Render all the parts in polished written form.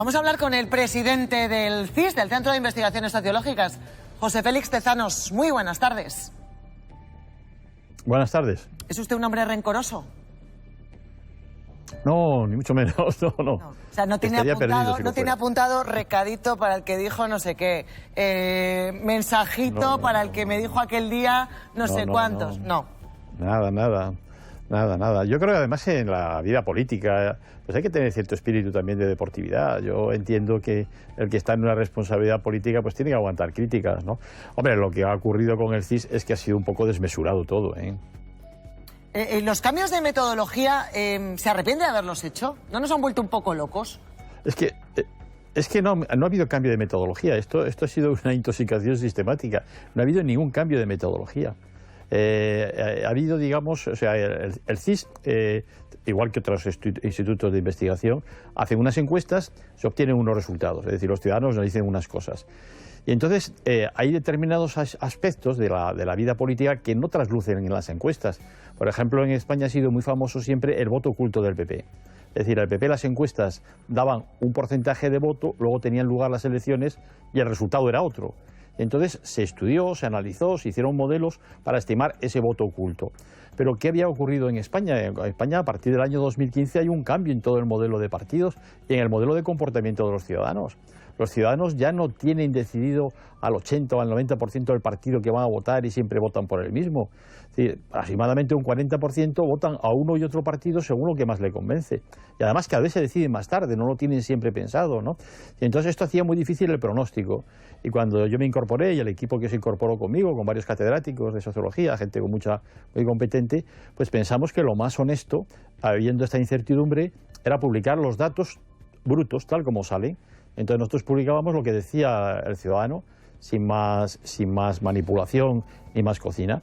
Vamos a hablar con el presidente del CIS, del Centro de Investigaciones Sociológicas, José Félix Tezanos. Muy buenas tardes. Buenas tardes. ¿Es usted un hombre rencoroso? No, ni mucho menos, no. O sea, no tiene apuntado recadito para el que dijo no sé qué, mensajito para el que me dijo aquel día no sé cuántos, no. Nada. Yo creo que además en la vida política pues hay que tener cierto espíritu también de deportividad. Yo entiendo que el que está en una responsabilidad política pues tiene que aguantar críticas, ¿no? Hombre, lo que ha ocurrido con el CIS es que ha sido un poco desmesurado todo, ¿eh? ¿Los cambios de metodología se arrepiente de haberlos hecho? ¿No nos han vuelto un poco locos? Es que no ha habido cambio de metodología. Esto ha sido una intoxicación sistemática. No ha habido ningún cambio de metodología. Ha habido, digamos, o sea, el CIS, igual que otros institutos de investigación, hacen unas encuestas, se obtienen unos resultados. Es decir, los ciudadanos nos dicen unas cosas. Y entonces hay determinados aspectos de la vida política que no traslucen en las encuestas. Por ejemplo, en España ha sido muy famoso siempre el voto oculto del PP. Es decir, al PP las encuestas daban un porcentaje de voto, luego tenían lugar las elecciones y el resultado era otro. Entonces se estudió, se analizó, se hicieron modelos para estimar ese voto oculto. Pero ¿qué había ocurrido en España? En España, a partir del año 2015, hay un cambio en todo el modelo de partidos y en el modelo de comportamiento de los ciudadanos. Los ciudadanos ya no tienen decidido al 80 o al 90% del partido que van a votar y siempre votan por el mismo. Es decir, aproximadamente un 40% votan a uno y otro partido según lo que más le convence. Y además cada vez se deciden más tarde, no lo tienen siempre pensado, ¿no? Y entonces esto hacía muy difícil el pronóstico. Y cuando yo me incorporé, y el equipo que se incorporó conmigo, con varios catedráticos de sociología, gente muy competente, pues pensamos que lo más honesto, habiendo esta incertidumbre, era publicar los datos brutos, tal como salen. Entonces nosotros publicábamos lo que decía el ciudadano, sin más manipulación ni más cocina.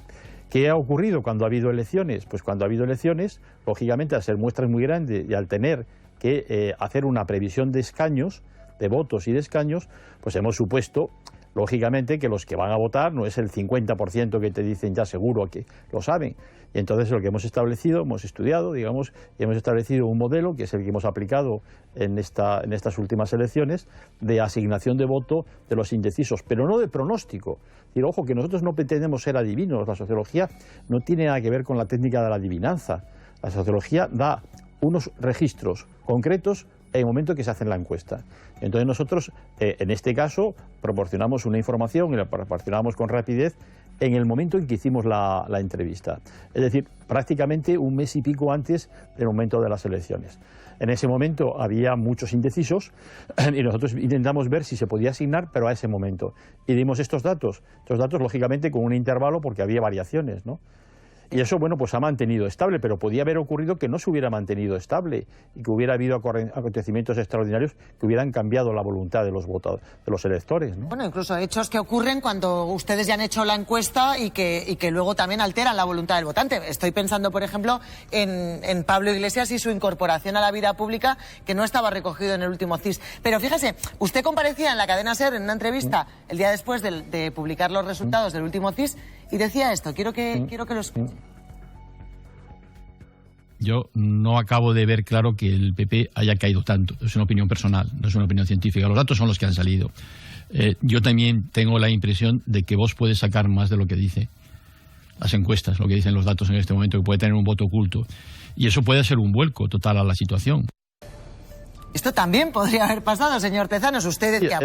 ¿Qué ha ocurrido cuando ha habido elecciones? Pues cuando ha habido elecciones, lógicamente al ser muestras muy grandes y al tener que hacer una previsión de escaños, de votos y de escaños, pues hemos supuesto, lógicamente, que los que van a votar no es el 50% que te dicen ya seguro que lo saben. Y entonces lo que hemos establecido, hemos estudiado, digamos, y hemos establecido un modelo, que es el que hemos aplicado en estas últimas elecciones, de asignación de voto de los indecisos, pero no de pronóstico. Y ojo, que nosotros no pretendemos ser adivinos, la sociología no tiene nada que ver con la técnica de la adivinanza. La sociología da unos registros concretos en el momento que se hace la encuesta. Entonces nosotros, en este caso, proporcionamos una información y la proporcionamos con rapidez en el momento en que hicimos la entrevista. Es decir, prácticamente un mes y pico antes del momento de las elecciones. En ese momento había muchos indecisos y nosotros intentamos ver si se podía asignar, pero a ese momento. Y dimos estos datos, lógicamente con un intervalo porque había variaciones, ¿no? Y eso, bueno, pues ha mantenido estable, pero podía haber ocurrido que no se hubiera mantenido estable y que hubiera habido acontecimientos extraordinarios que hubieran cambiado la voluntad de los electores, ¿no? Bueno, incluso hechos que ocurren cuando ustedes ya han hecho la encuesta y que luego también alteran la voluntad del votante. Estoy pensando, por ejemplo, en Pablo Iglesias y su incorporación a la vida pública, que no estaba recogido en el último CIS. Pero fíjese, usted comparecía en la cadena SER en una entrevista el día después de publicar los resultados del último CIS y decía esto, quiero que lo escuche. Yo no acabo de ver claro que el PP haya caído tanto. Es una opinión personal, no es una opinión científica. Los datos son los que han salido. Yo también tengo la impresión de que Vox puede sacar más de lo que dice las encuestas, lo que dicen los datos en este momento, que puede tener un voto oculto. Y eso puede ser un vuelco total a la situación. Esto también podría haber pasado, señor Tezanos. Usted decía,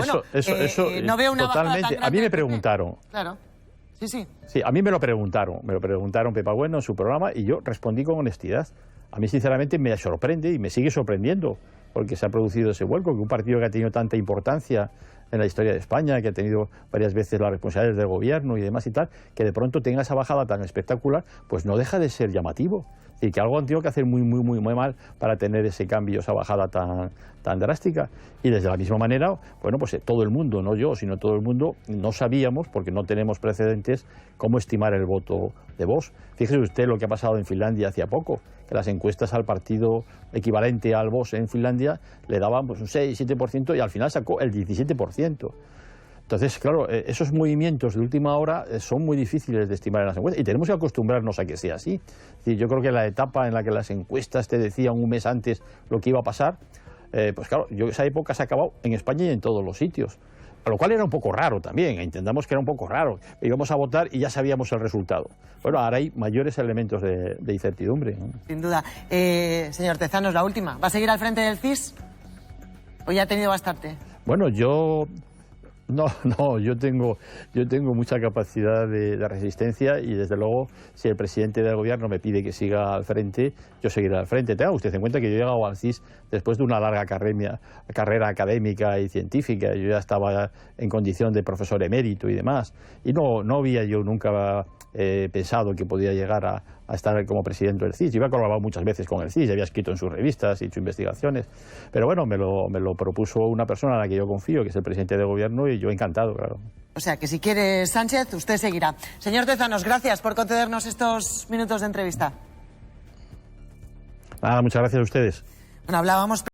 no veo una bajada tan grande. A mí me preguntaron. Claro. Sí. Sí, a mí me lo preguntaron Pepa Bueno en su programa y yo respondí con honestidad. A mí sinceramente me sorprende y me sigue sorprendiendo porque se ha producido ese vuelco, que un partido que ha tenido tanta importancia en la historia de España, que ha tenido varias veces las responsabilidades del gobierno y demás y tal, que de pronto tenga esa bajada tan espectacular, pues no deja de ser llamativo. Es decir, que algo han tenido que hacer muy mal para tener ese cambio, esa bajada tan drástica. Y desde la misma manera, bueno, pues todo el mundo, no yo, sino todo el mundo, no sabíamos, porque no tenemos precedentes, cómo estimar el voto de Vox. Fíjese usted lo que ha pasado en Finlandia hace poco, que las encuestas al partido equivalente al Vox en Finlandia le daban pues un 6-7% y al final sacó el 17%. Entonces, claro, esos movimientos de última hora son muy difíciles de estimar en las encuestas y tenemos que acostumbrarnos a que sea así. Es decir, yo creo que la etapa en la que las encuestas te decían un mes antes lo que iba a pasar, pues claro, esa época se ha acabado en España y en todos los sitios. Lo cual era un poco raro también, entendamos que era un poco raro. Íbamos a votar y ya sabíamos el resultado. Bueno, ahora hay mayores elementos de incertidumbre. Sin duda. Señor Tezanos, la última. ¿Va a seguir al frente del CIS? ¿O ya ha tenido bastante? Bueno, yo tengo mucha capacidad de resistencia y desde luego si el presidente del gobierno me pide que siga al frente, yo seguiré al frente. Tenga usted en cuenta que yo he llegado al CIS después de una larga carrera académica y científica. Yo ya estaba en condición de profesor emérito y demás y no había yo nunca pensado que podía llegar a estar como presidente del CIS. Yo había colaborado muchas veces con el CIS, había escrito en sus revistas, he hecho investigaciones, pero bueno, me lo propuso una persona a la que yo confío, que es el presidente del gobierno, y yo encantado, claro. O sea, que si quiere Sánchez, usted seguirá. Señor Tezanos, gracias por concedernos estos minutos de entrevista. Nada, muchas gracias a ustedes. Bueno, hablábamos...